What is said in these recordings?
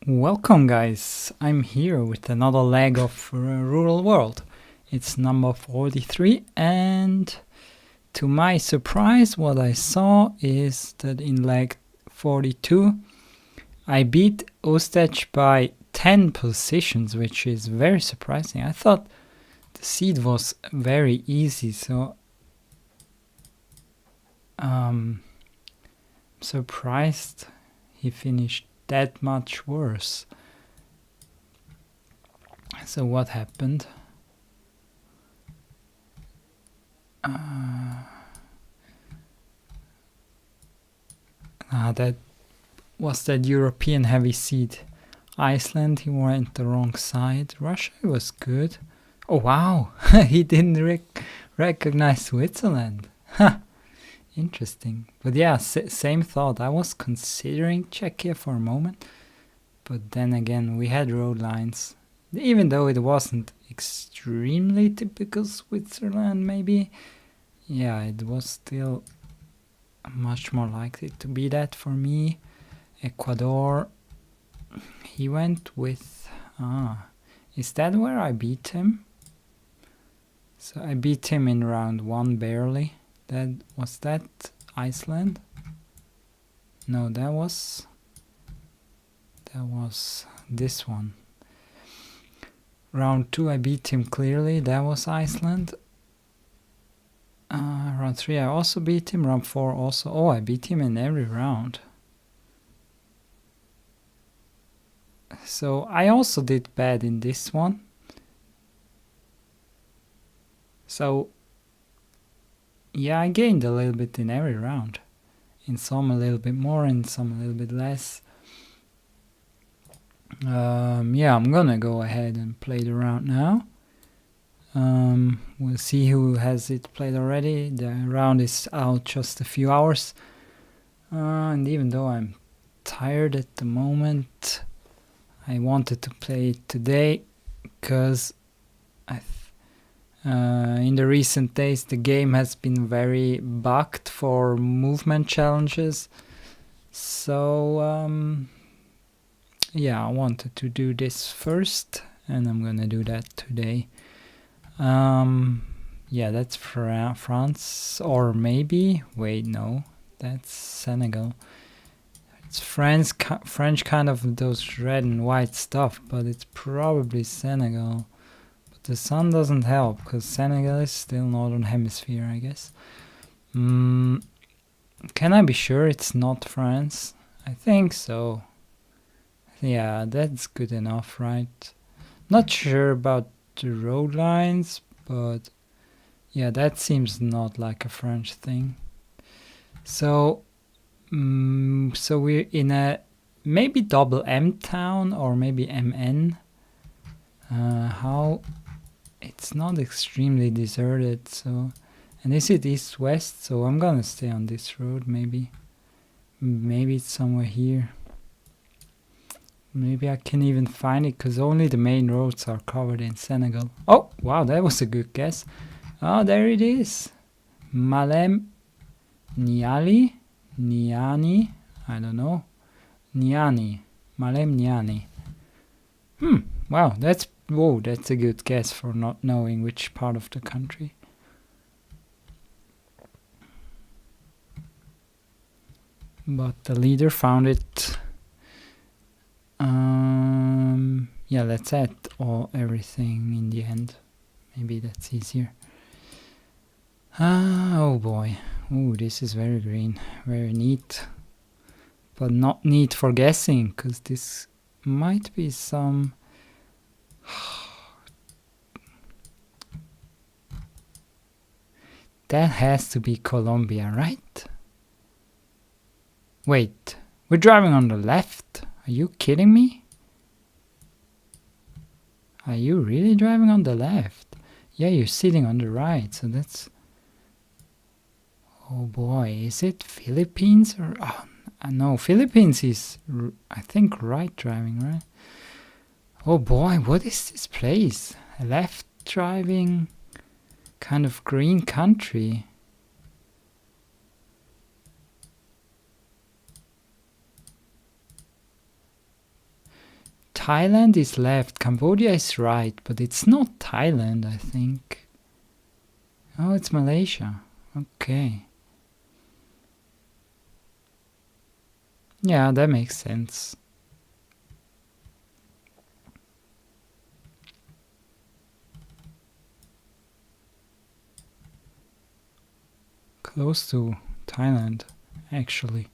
Welcome guys, I'm here with another leg of Rural World. It's number 43 and to my surprise what I saw is that in leg 42 I beat Ostech by 10 positions, which is very surprising. I thought the seed was very easy, so I'm surprised he finished that much worse. So what happened? That was that European heavy seed. Iceland, he went the wrong side. Russia was good. Oh wow, he didn't recognize Switzerland. Interesting. But yeah, same thought. I was considering Czechia for a moment, but then again, we had road lines. Even though it wasn't extremely typical Switzerland, maybe, yeah, it was still much more likely to be that for me. Ecuador, he went with, is that where I beat him? So I beat him in round 1 barely. Was that Iceland? No, that was this one. Round 2 I beat him clearly, that was Iceland. Round 3 I also beat him, round 4 also. Oh, I beat him in every round. So I also did bad in this one. So yeah, I gained a little bit in every round. In some a little bit more, in some a little bit less. Yeah, I'm gonna go ahead and play the round now. We'll see who has it played already. The round is out just a few hours. And even though I'm tired at the moment, I wanted to play it today because in the recent days the game has been very bugged for movement challenges. So yeah, I wanted to do this first and I'm gonna do that today. Yeah, that's France, or maybe, wait, no, that's Senegal. It's French kind of those red and white stuff, but it's probably Senegal. But the sun doesn't help, because Senegal is still Northern Hemisphere, I guess. Can I be sure it's not France? I think so. Yeah, that's good enough, right? Not sure about the road lines, but yeah, that seems not like a French thing. So so we're in a maybe double M town or maybe MN. How it's not extremely deserted, so, and is it east-west? So I'm gonna stay on this road. Maybe it's somewhere here. Maybe I can even find it, because only the main roads are covered in Senegal. Oh, wow, that was a good guess. Oh, there it is. Malem Niani, I don't know. Niani, Malem Niani. Wow, that's a good guess for not knowing which part of the country. But the leader found it. Yeah, let's add everything in the end. Maybe that's easier. Oh boy. Oh, this is very green. Very neat. But not neat for guessing, because this might be some... That has to be Colombia, right? Wait, we're driving on the left? Are you kidding me? Are you really driving on the left? Yeah, you're sitting on the right, so that's... Oh boy, is it Philippines or... Oh, no, Philippines is, I think, right driving, right? Oh boy, what is this place? A left driving kind of green country. Thailand is left, Cambodia is right, but it's not Thailand, I think. Oh, it's Malaysia. Okay. Yeah, that makes sense. Close to Thailand, actually.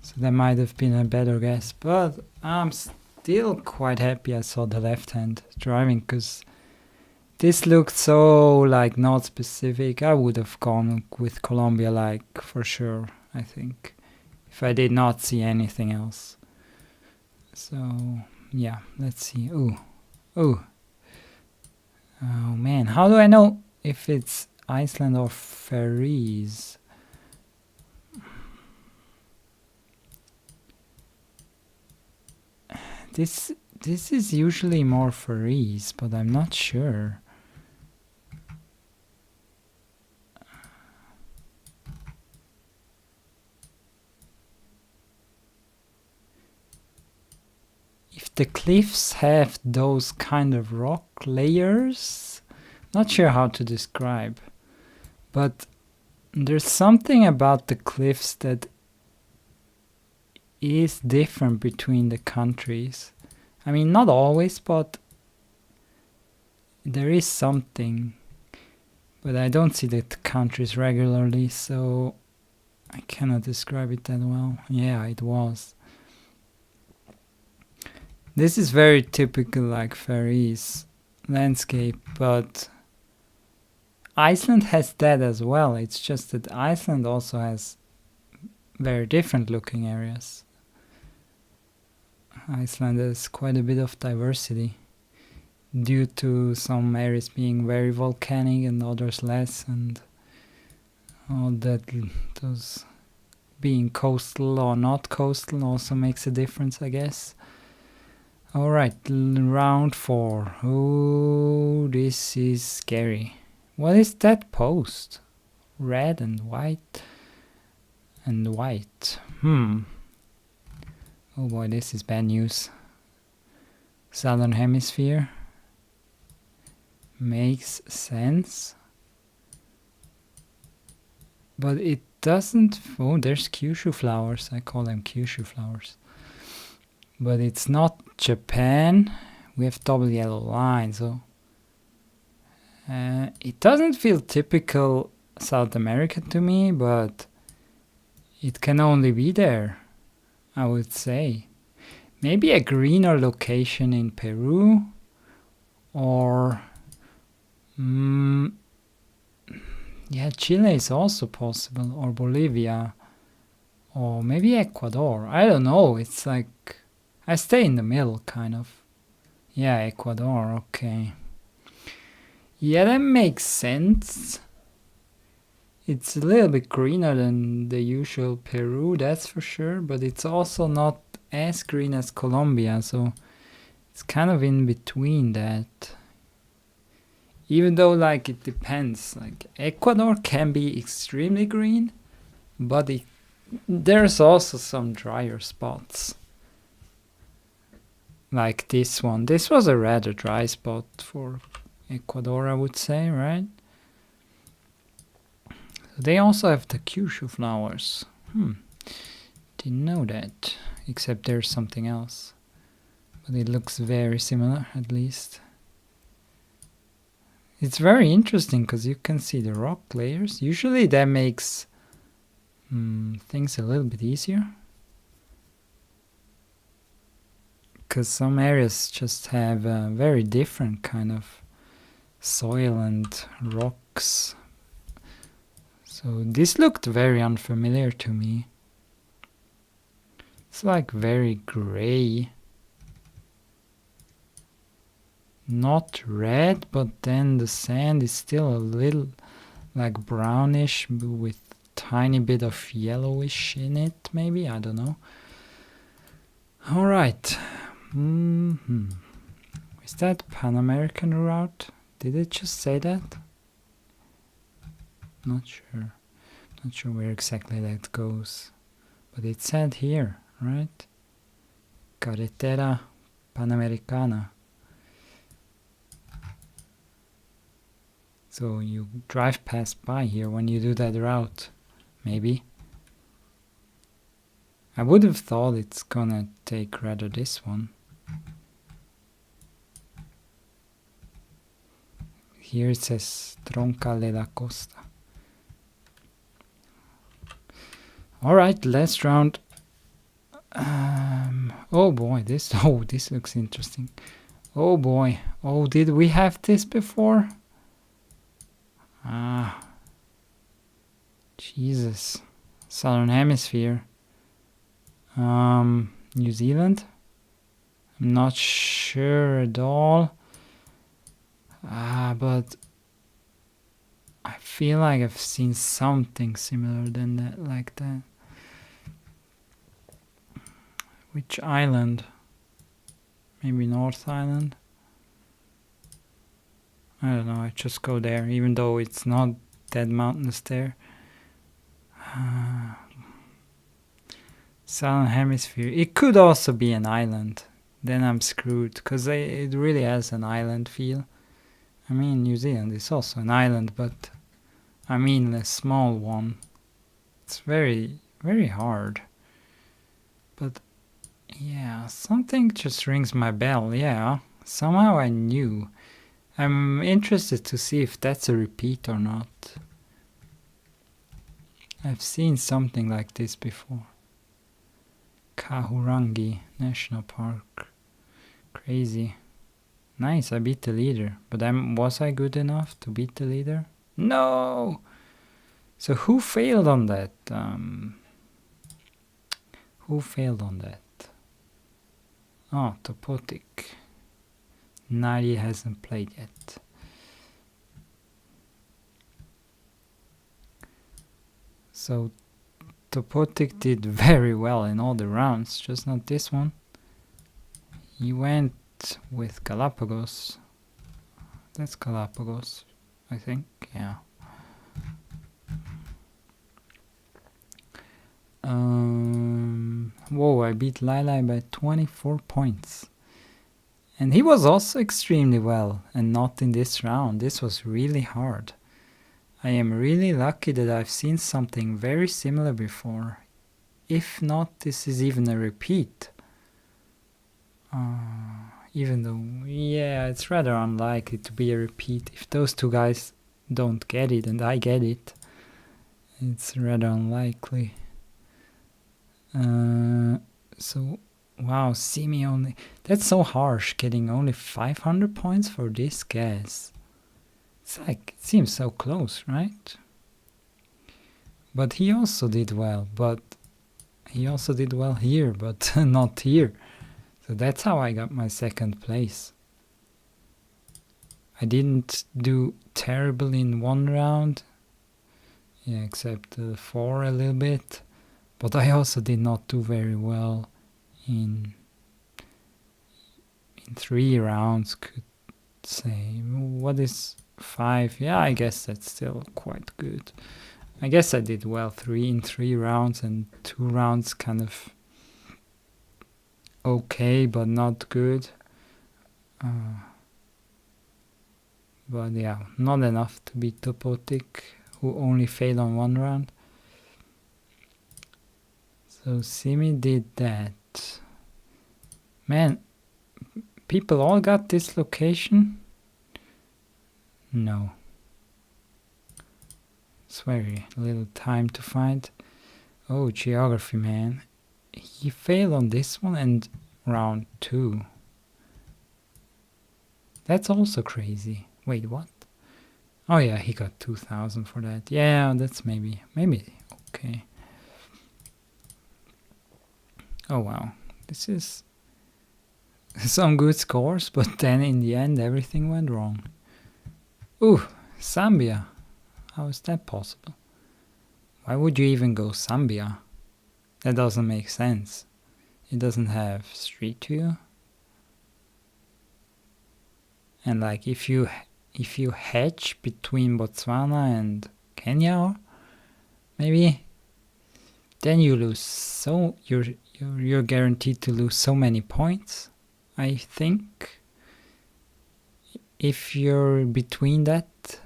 So that might have been a better guess, but I'm still quite happy I saw the left hand driving, because this looked so like not specific. I would have gone with Colombia, like, for sure, I think, if I did not see anything else. So yeah, let's see. Oh man, how do I know if it's Iceland or Faroese? This is usually more Faroese, but I'm not sure. If the cliffs have those kind of rock layers, not sure how to describe, but there's something about the cliffs that is different between the countries. I mean, not always, but there is something. But I don't see the countries regularly, so I cannot describe it that well. Yeah, it was. This is very typical, like, Faroese landscape, but Iceland has that as well. It's just that Iceland also has very different looking areas. Iceland has quite a bit of diversity due to some areas being very volcanic and others less, and all that, those being coastal or not coastal also makes a difference, I guess. Alright, round 4. Oh, this is scary. What is that post? Red and white and white. Oh boy, this is bad news. Southern Hemisphere. Makes sense. But it doesn't... Oh, there's Kyushu flowers. I call them Kyushu flowers. But it's not Japan. We have double yellow line, so... it doesn't feel typical South America to me, but it can only be there, I would say. Maybe a greener location in Peru, or yeah, Chile is also possible, or Bolivia, or maybe Ecuador. I don't know. It's like I stay in the middle, kind of. Yeah, Ecuador. Okay. Yeah, that makes sense. It's a little bit greener than the usual Peru, that's for sure, but it's also not as green as Colombia, so it's kind of in between that. Even though, like, it depends. Like, Ecuador can be extremely green, but there's also some drier spots. Like this one. This was a rather dry spot for Ecuador, I would say, right? They also have the Kyushu flowers. Didn't know that. Except there's something else. But it looks very similar, at least. It's very interesting because you can see the rock layers. Usually that makes things a little bit easier. Because some areas just have a very different kind of soil and rocks. So this looked very unfamiliar to me. It's like very gray. Not red, but then the sand is still a little like brownish with tiny bit of yellowish in it, maybe, I don't know. Alright. Is that Pan American route? Did it just say that? Not sure. Not sure where exactly that goes. But it said here, right? Carretera Panamericana. So you drive past by here when you do that route, maybe. I would have thought it's gonna take rather this one. Here it says Troncal de la Costa. Alright, last round. Oh boy, this looks interesting. Oh boy. Oh, did we have this before? Ah. Jesus. Southern Hemisphere. New Zealand? I'm not sure at all. But I feel like I've seen something similar than that, like that. Which island? Maybe North Island? I don't know, I just go there, even though it's not that mountainous there. Southern Hemisphere. It could also be an island. Then I'm screwed, because it really has an island feel. I mean, New Zealand is also an island, but I mean a small one. It's very, very hard. But yeah, something just rings my bell, yeah. Somehow I knew. I'm interested to see if that's a repeat or not. I've seen something like this before. Kahurangi National Park. Crazy. Nice, I beat the leader. But was I good enough to beat the leader? No! So who failed on that? Who failed on that? Oh, Topotic. Nari hasn't played yet. So Topotic did very well in all the rounds, just not this one. He went with Galapagos. That's Galapagos, I think, yeah. Whoa, I beat Lai by 24 points. And he was also extremely well, and not in this round. This was really hard. I am really lucky that I've seen something very similar before. If not, this is even a repeat. Even though, yeah, it's rather unlikely to be a repeat. If those two guys don't get it and I get it, it's rather unlikely. So, wow, Simi only... That's so harsh, getting only 500 points for this guess. It's like, it seems so close, right? But he also did well, here, but not here. So that's how I got my second place. I didn't do terrible in one round, yeah, except 4 a little bit. But I also did not do very well in 3 rounds, could say. What is 5? Yeah, I guess that's still quite good. I guess I did well in 3 rounds, and 2 rounds kind of okay, but not good. But yeah, not enough to beat Topotic, who only failed on 1 round. So Simi did that. Man, people all got this location? No. It's very little time to find. Oh, geography, man. He failed on this one and round 2. That's also crazy. Wait, what? Oh yeah, he got 2,000 for that. Yeah, that's maybe okay. Oh wow, this is some good scores, but then in the end everything went wrong. Ooh, Zambia. How is that possible? Why would you even go Zambia? That doesn't make sense. It doesn't have Street View. And like if you hedge between Botswana and Kenya, maybe, then you lose, so you're guaranteed to lose so many points. I think if you're between that,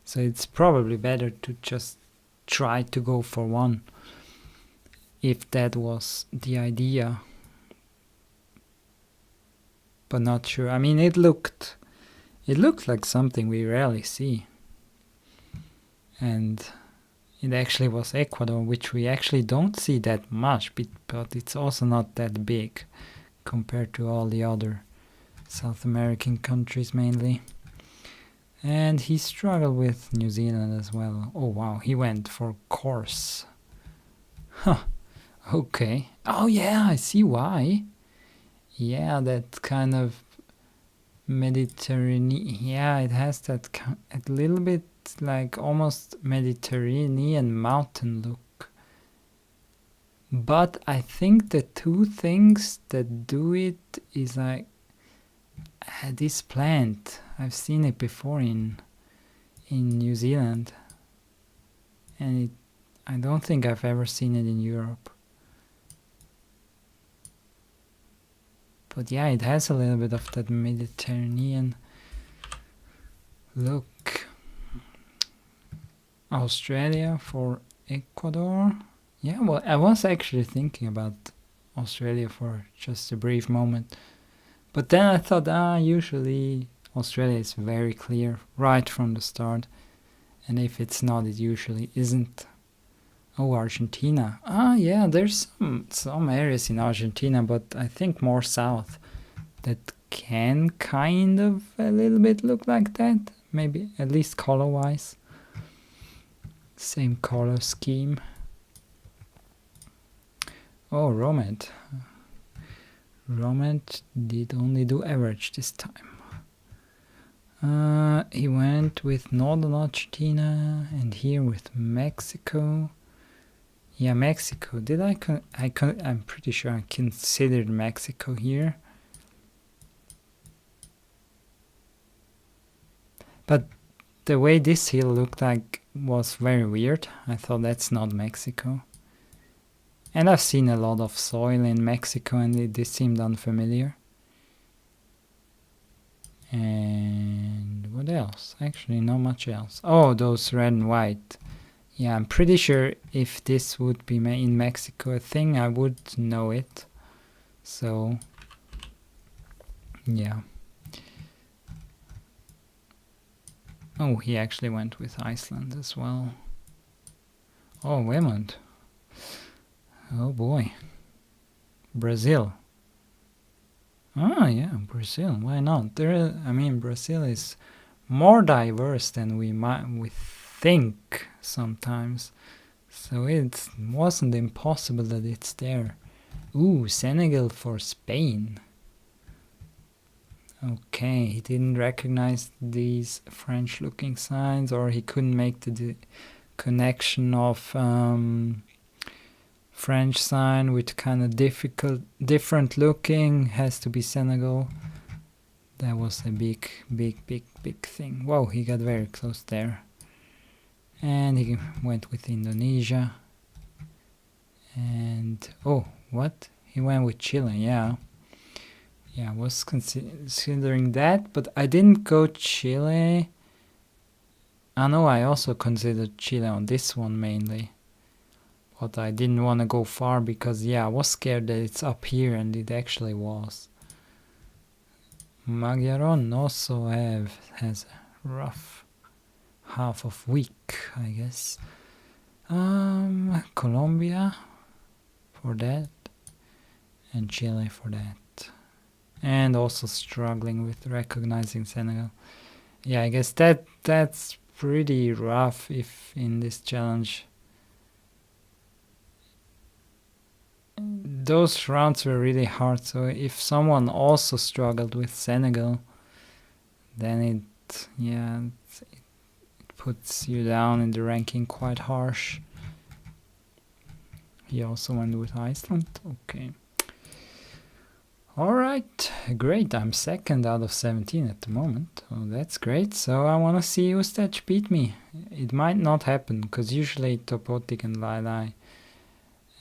so it's probably better to just try to go for one, if that was the idea. But not sure. I mean, it looked like something we rarely see. And it actually was Ecuador, which we actually don't see that much, but it's also not that big compared to all the other South American countries mainly. And he struggled with New Zealand as well. Oh wow, he went for course. Huh, okay. Oh yeah, I see why. Yeah, that kind of Mediterranean, yeah, it has that a little bit like almost Mediterranean mountain look. But I think the two things that do it is like this plant. I've seen it before in New Zealand, and I don't think I've ever seen it in Europe. But yeah, it has a little bit of that Mediterranean look. Australia for Ecuador. Yeah, well, I was actually thinking about Australia for just a brief moment. But then I thought, usually Australia is very clear right from the start. And if it's not, it usually isn't. Oh, Argentina. Yeah, there's some areas in Argentina, but I think more south that can kind of a little bit look like that. Maybe, at least color-wise. Same color scheme. Oh, Romet. Romet did only do average this time. He went with Northern Argentina and here with Mexico. Yeah, Mexico. Did I'm pretty sure I considered Mexico here. But the way this hill looked like was very weird. I thought that's not Mexico. And I've seen a lot of soil in Mexico and this seemed unfamiliar. And what else? Actually, not much else. Oh, those red and white. Yeah, I'm pretty sure if this would be in Mexico a thing, I would know it. So, yeah. Oh, he actually went with Iceland as well. Oh, Weymouth. Oh boy. Brazil. Yeah, Brazil. Why not? Brazil is more diverse than we think sometimes. So it wasn't impossible that it's there. Ooh, Senegal for Spain. Okay, he didn't recognize these French-looking signs, or he couldn't make the connection of French sign with kind of different looking. Has to be Senegal. That was a big thing. Whoa, he got very close there. And he went with Indonesia. And oh, what? He went with Chile, yeah. Yeah, I was considering that, but I didn't go Chile. I know I also considered Chile on this one mainly. But I didn't want to go far because, yeah, I was scared that it's up here, and it actually was. Magyaron also has a rough half of week, I guess. Colombia for that, and Chile for that. And also struggling with recognizing Senegal. Yeah, I guess that's pretty rough if in this challenge. Those rounds were really hard, so if someone also struggled with Senegal, then it puts you down in the ranking quite harsh. He also went with Iceland. Okay. Alright, great. I'm second out of 17 at the moment. Oh, that's great. So I want to see Ustach beat me. It might not happen, because usually Topotic and Lai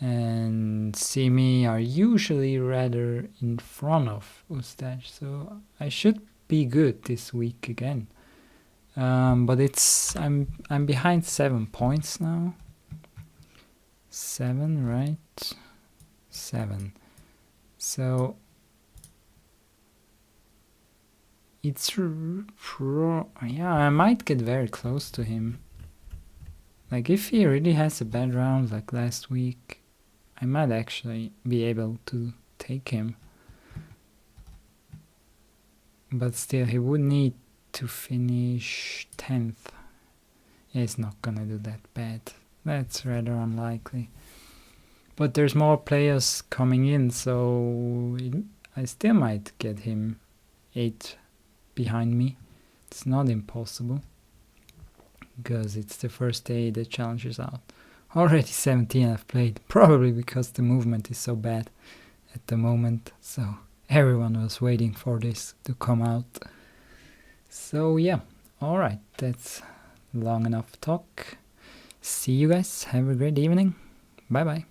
and Simi are usually rather in front of Ustash, so I should be good this week again. But I'm behind 7 points now. 7, right? 7. So it's yeah, I might get very close to him. Like if he really has a bad round like last week, I might actually be able to take him. But still, he would need to finish 10th. Yeah, he's not gonna do that bad. That's rather unlikely. But there's more players coming in, so I still might get him 8 behind me. It's not impossible, because it's the first day the challenge is out. Already 17 I've played, probably because the movement is so bad at the moment, so everyone was waiting for this to come out. So yeah, alright, that's long enough talk. See you guys, have a great evening, bye bye.